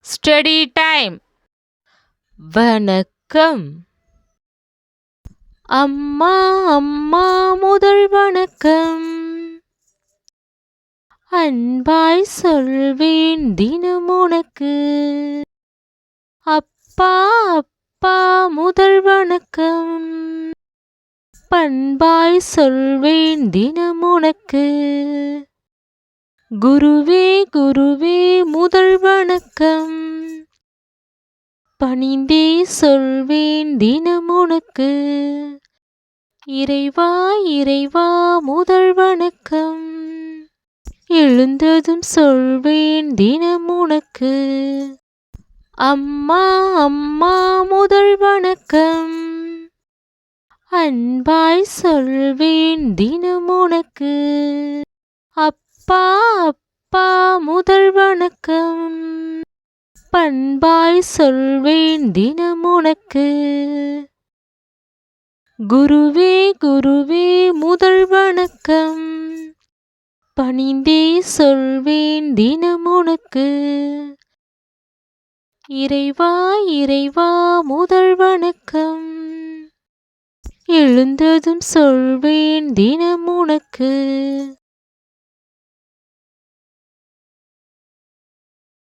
Study time. வணக்கம். அம்மா அம்மா முதல் வணக்கம். அன்பாய் சொல்வேன் தினம் உனக்கு. அப்பா அப்பா முதல் வணக்கம். பண்பாய் சொல்வேன் தினம் உனக்கு. குருவே குருவே முதல் வணக்கம். பணிந்தே சொல்வேன் தினம் உனக்கு. இறைவா இறைவா முதல் வணக்கம். எழுந்ததும் சொல்வேன் தினம் உனக்கு. அம்மா அம்மா முதல் வணக்கம். அன்பாய் சொல்வேன் தினம் உனக்கு. அப்பா அப்பா முதல் வணக்கம். பண்பாய் சொல்வேன் தினம் உனக்கு. குருவே குருவே முதல் வணக்கம். பணிந்தே சொல்வேன் தினம் உனக்கு. இறைவா இறைவா முதல் வணக்கம். எழுந்ததும் சொல்வேன் தினம் உனக்கு.